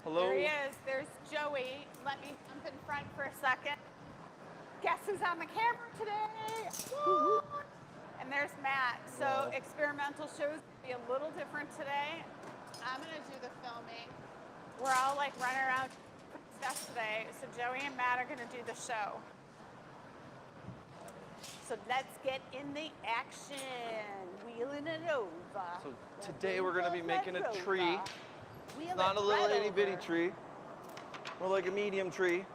Hello. There he is. There's Joey. Let me jump in front for a second. Guess who's on the camera today? What? And there's Matt. So Wow. experimental shows will be a little different today. I'm gonna do the filming. We're all like running around stuff today. So Joey and Matt are gonna do the show. So let's get in the action. Wheeling it over. So today we're gonna be making a tree. Wheel It's not it a little right itty bitty over. tree. More like a medium tree.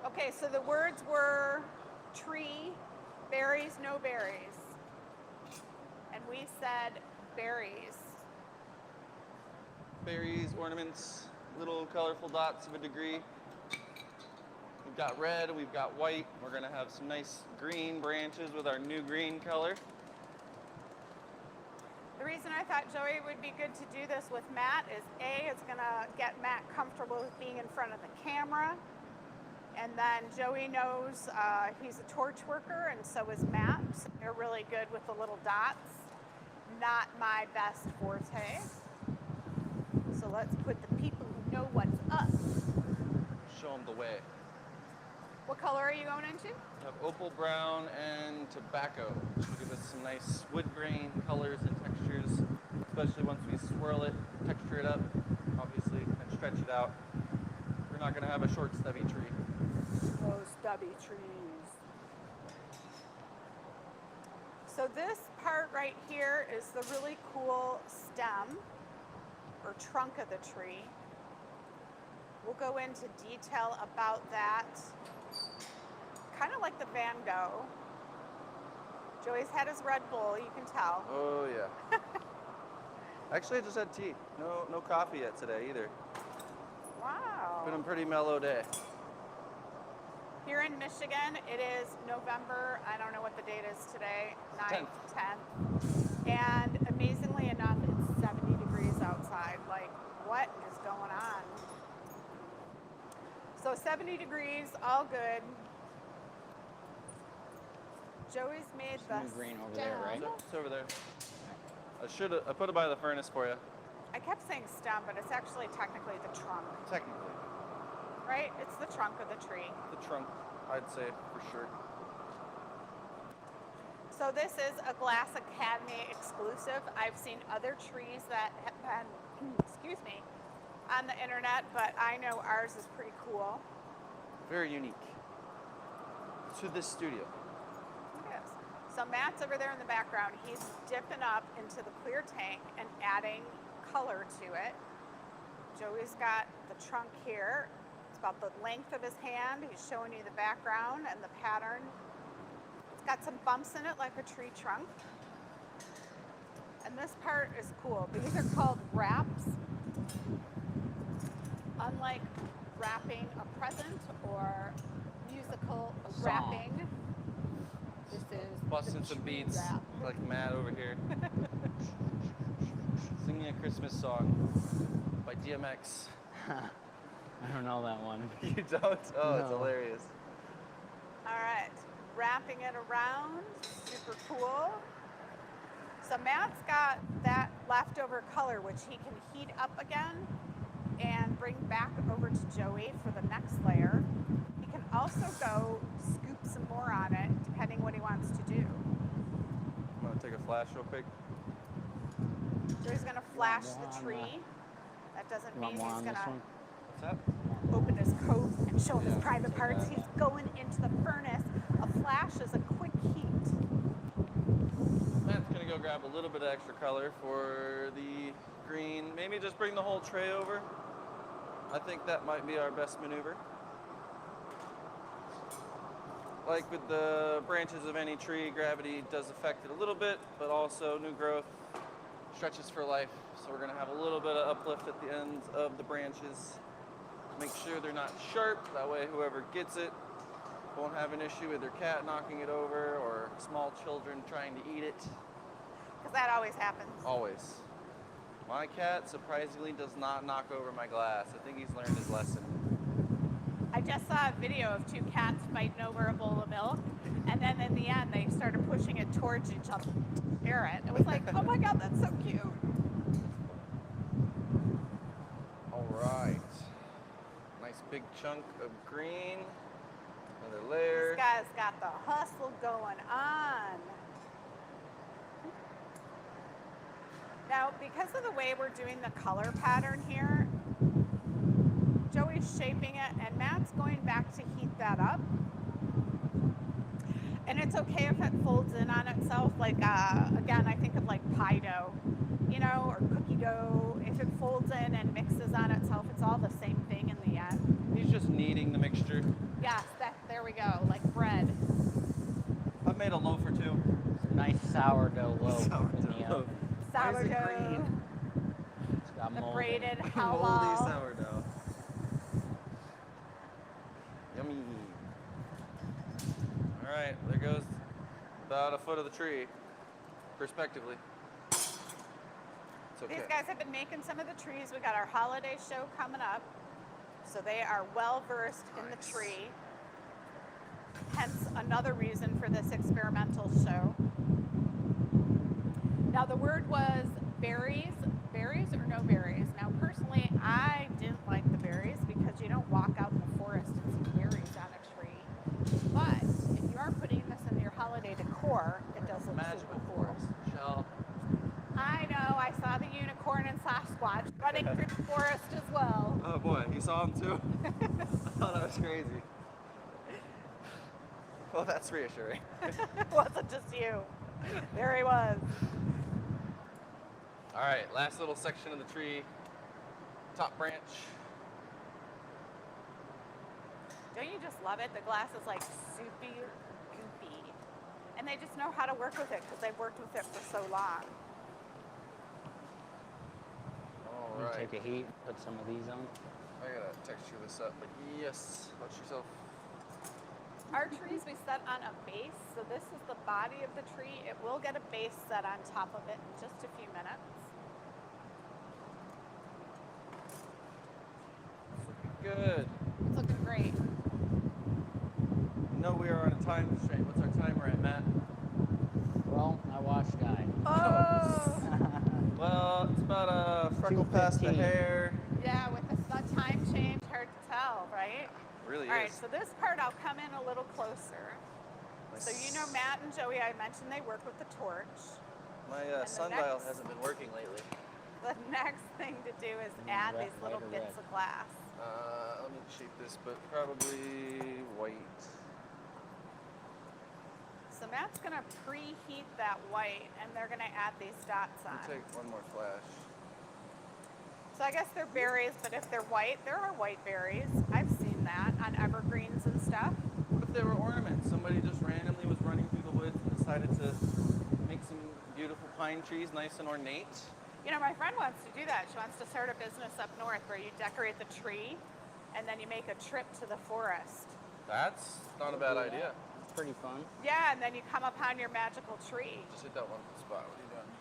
Okay, so the words were tree, berries, no berries. And we said berries. Berries, ornaments, little colorful dots of a degree. We've got red, we've got white. We're gonna have some nice green branches with our new green color. The reason I thought Joey would be good to do this with Matt is A, it's gonna get Matt comfortable with being in front of the camera. And then Joey knows he's a torch worker, and so is Matt. So they're really good with the little dots. Not my best forte. So let's put the people who know what's up. Show them the way. What color are you going into? We have opal brown and tobacco, which will give us some nice wood grain colors and textures, especially once we swirl it, texture it up, obviously, and stretch it out. We're not gonna have a short stubby tree. Those stubby trees. So this part right here is the really cool stem or trunk of the tree. We'll go into detail about that. Kind of like the Van Gogh. Joey's had his Red Bull, you can tell. Oh yeah. Actually, I just had tea. No coffee yet today either. Wow. Been a pretty mellow day. Here in Michigan, it is November, I don't know what the date is today, 9th, 10th. And amazingly enough, it's 70 degrees outside. Like, what is going on? So 70 degrees, all good. Joey's made the Some green over there, right? stem. It's over there. I put it by the furnace for you. I kept saying stem, but it's actually technically the trunk, Technically, right? It's the trunk of the tree. the trunk, I'd say for sure. So this is a Glass Academy exclusive. I've seen other trees that have been, excuse me, on the internet, but I know ours is pretty cool. Very unique to this studio. It is. So Matt's over there in the background. He's dipping up into the clear tank and adding color to it. Joey's got the trunk here. It's about the length of his hand. He's showing you the background and the pattern. It's got some bumps in it like a tree trunk. And this part is cool. These are called wraps. Unlike wrapping a present or musical wrapping, this is Busting the some tree beats wrap. like Matt over here. Singing a Christmas song by DMX. I don't know that one. You don't? Oh, it's No. hilarious. All right, wrapping it around, super cool. So Matt's got that leftover color, which he can heat up again and bring back over to Joey for the next layer. He can also go scoop some more on it, depending what he wants to do. I'm gonna take a flash real quick. Joey's gonna flash more the on tree. That doesn't You mean want more he's on this gonna one? What's that? open his coat and show his Yeah, private take parts. that. He's going into the furnace. A flash is a quick heat. Matt's gonna go grab a little bit of extra color for the green. Maybe just bring the whole tray over. I think that might be our best maneuver. Like with the branches of any tree, gravity does affect it a little bit, but also new growth stretches for life. So we're gonna have a little bit of uplift at the ends of the branches. Make sure they're not sharp, that way whoever gets it won't have an issue with their cat knocking it over or small children trying to eat it. Because that always happens. Always. My cat surprisingly does not knock over my glass. I think he's learned his lesson. I just saw a video of two cats fighting over a bowl of milk, and then in the end they started pushing it towards each other to share it. It was like, oh my god, that's so cute. All Big chunk of green. Another layer. This guy's got the hustle going on. Now, because of the way we're doing the color pattern here, Joey's shaping it and Matt's going back to heat that up. And it's okay if it folds in on itself, like, again, I think of like pie dough, you know, or cookie dough. If it folds in and mixes on itself, it's all the same thing in the end. He's just kneading the mixture. Yes, there we go, like bread. I've made a loaf or two. Nice sourdough loaf. Sourdough. Why is it Sourdough, green? It's got the mold in braided it. Moldy halal. sourdough. Yummy. All right, there goes about a foot of the tree, respectively. It's okay. These guys have been making some of the trees. We got our holiday show coming up, so they are well versed in the Nice. tree. Hence another reason for this experimental show. Now the word was berries or no berries. Now personally, I didn't like the berries because you don't walk out in the forest and see berries on a tree. But if you are putting this in your holiday decor, it does look Magical super cool. forest. Shell. I know, I saw the unicorn and Sasquatch running through the forest as well. Oh boy, you saw him too? Oh, that was crazy. Well, that's reassuring. It wasn't just you. There he was. All right, last little section of the tree, top branch. Don't you just love it? The glass is like soupy, goopy. And they just know how to work with it because they've worked with it for so long. All You right. take a heat, put some of these on. I gotta texture this up, but yes, watch yourself. Our trees we set on a base, so this is the body of the tree. It will get a base set on top of it in just a few minutes. It's looking good. It's looking great. No, we are on a time constraint. What's our timer at, Matt? Well, I watched Guy. Oh! Well, it's about a freckle past the 2:15. hair. Yeah, with the time change, hard to tell, right? Really All right, is. so this part I'll come in a little closer. So you know Matt and Joey, I mentioned they work with the torch. My the sundial next- hasn't been working lately. The next thing to do is add red, these little white or bits red? of glass. Let me shape this, but probably white. So Matt's gonna preheat that white and they're gonna add these dots Let on. me take one more flash. So I guess they're berries, but if they're white, there are white berries. I've seen that on evergreens and stuff. What if they were ornaments? Somebody just randomly was running through the woods and decided to make some beautiful pine trees nice and ornate. You know, my friend wants to do that. She wants to start a business up north where you decorate the tree and then you make a trip to the forest. That's not a bad idea. It's pretty fun. Yeah, and then you come upon your magical tree. Just hit that one spot. What are you doing?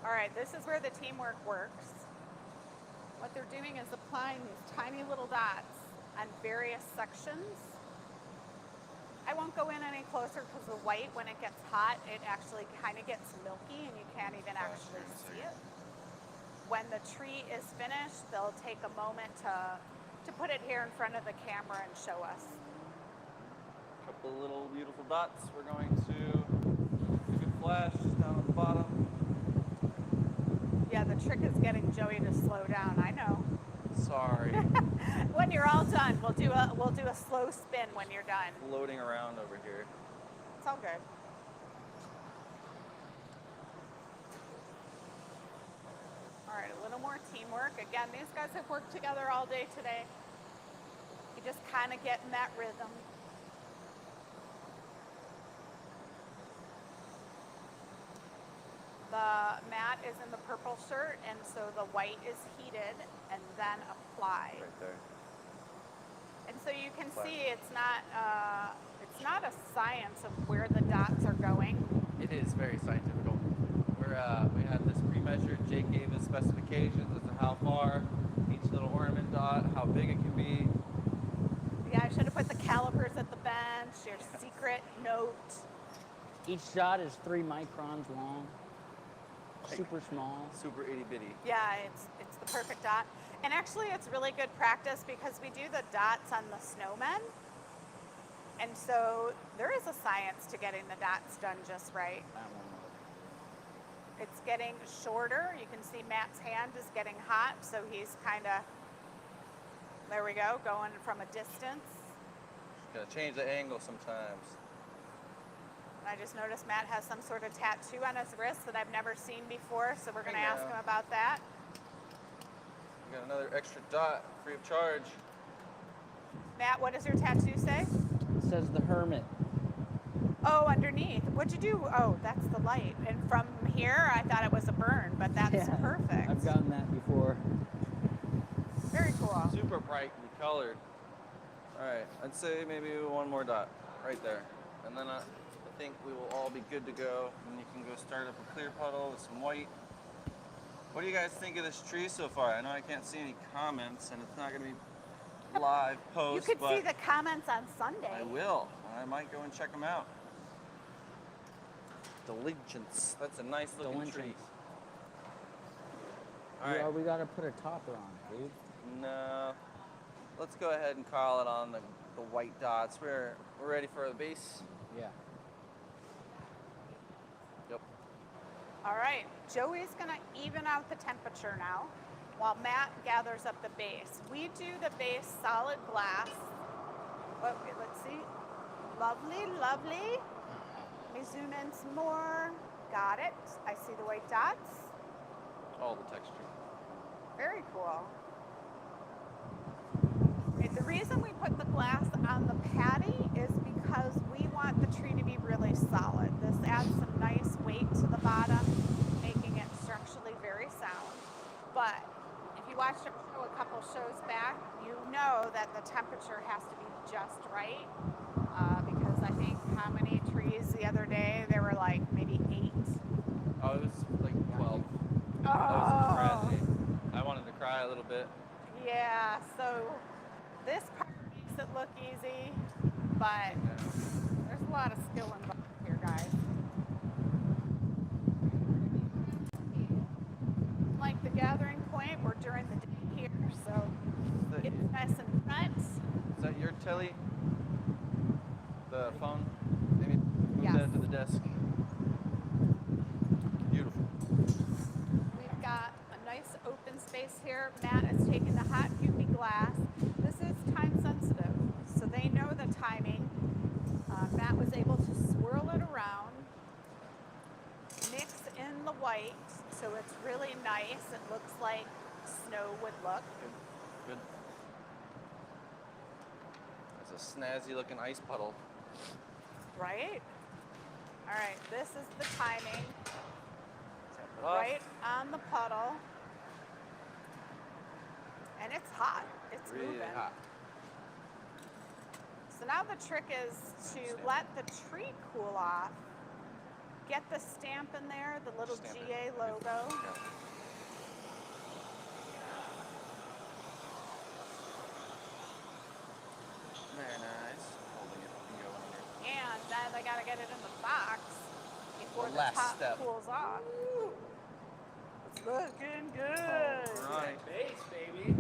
All right, this is where the teamwork works. What they're doing is applying these tiny little dots on various sections. I won't go in any closer because the white, when it gets hot, it actually kind of gets milky and you can't even actually see it. When the tree is finished, they'll take a moment to put it here in front of the camera and show us. Couple little beautiful dots. We're going to do a good flash just down at the bottom. Yeah, the trick is getting Joey to slow down. I know. Sorry. When you're all done, we'll do a slow spin when you're done. Floating around over here. It's all good. All right, a little more teamwork. Again, these guys have worked together all day today. You just kind of get in that rhythm. The mat is in the purple shirt, and so the white is heated and then applied. Right there. And so you can see it's not a science of where the dots are going. It is very scientific. We had this pre-measured. Jake gave us specifications as to how far each little ornament dot, how big it can be. Yeah, I should have put the calipers at the bench, your secret note. Each dot is 3 microns long. Super small. Super itty bitty. Yeah, it's the perfect dot. And actually, it's really good practice because we do the dots on the snowmen. And so there is a science to getting the dots done just right. That one was. It's getting shorter. You can see Matt's hand is getting hot, so he's kind of, there we go, going from a distance. Gotta change the angle sometimes. And I just noticed Matt has some sort of tattoo on his wrist that I've never seen before, so we're going to Hey, ask him about that. We got another extra dot, free of charge. Matt, what does your tattoo say? It says the Hermit. Oh, underneath. What'd you do? Oh, that's the light. And from here, I thought it was a burn, but that's Yeah, perfect. I've gotten that before. Very cool. Super brightly colored. All right, I'd say maybe one more dot right there. And then I think we will all be good to go. And you can go start up a clear puddle with some white. What do you guys think of this tree so far? I know I can't see any comments, and it's not going to be live post, You could but see the comments on Sunday. I will. I might go and check them out. Diligence. That's a nice looking tree. Diligence. All right. We gotta put a topper on it, dude. No. Let's go ahead and call it on the white dots. We're ready for the base. Yeah. Yep. All right, Joey's gonna even out the temperature now while Matt gathers up the base. We do the base solid glass. Oh, wait, let's see. Lovely, lovely. Let me zoom in some more. Got it. I see the white dots. All the texture. Very cool. Okay, the reason we put the glass on the patty is because we want the tree to be really solid. This adds some nice weight to the bottom, making it structurally very sound. But if you watched our show a couple shows back, you know that the temperature has to be just right. Because I think how many trees the other day, there were like maybe 8. Oh, it was like 12. Oh. That was crazy. I wanted to cry a little bit. Yeah, so this part makes it look easy, but there's a lot of skill involved here, guys. Like the gathering point, we're during the day here, so it's nice and front. Is that your telly? The phone? Maybe move Yes. that to the desk. Beautiful. We've got a nice open space here. Matt is taking the hot UV glass. This is time sensitive, so they know the timing. Matt was able to swirl it around, mix in the white, so it's really nice. It looks like snow would look. Good. It's a snazzy looking ice puddle. Right? All right, this is the timing. Tap it off. Right on the puddle. And it's hot. It's Really moving. hot. So now the trick is to let the tree cool off. Get the stamp in there, the little Stamp it. GA logo. Yeah. Very nice. Holding it. You can go in here. And then I gotta get it in the box before The the last top step. cools off. It's looking good. All right. Base, baby.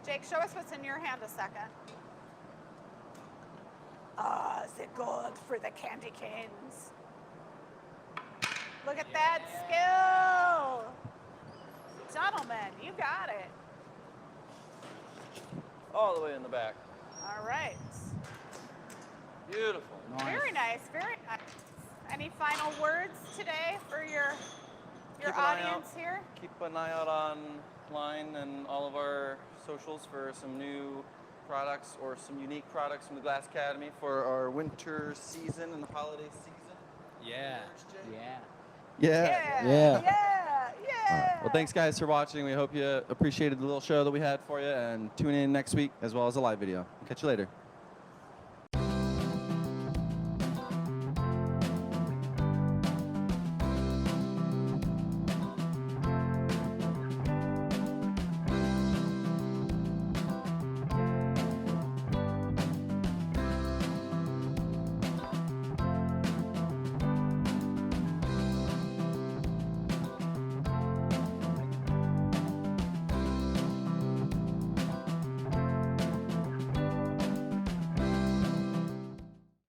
Jake, show us what's in your hand a second. Ah, the gold for the candy canes. Look at that skill. Gentlemen, you got it. All the way in the back. All right. Beautiful. Nice. Very nice, very nice. Any final words today for your Keep an eye audience out. here? Keep an eye out online and all of our socials for some new products or some unique products from the Glass Academy for our winter season and the holiday season. Yeah. Yeah. Yeah. Yeah. Yeah. Well, thanks guys for watching. We hope you appreciated the little show that we had for you, and tune in next week as well as a live video. Catch you later.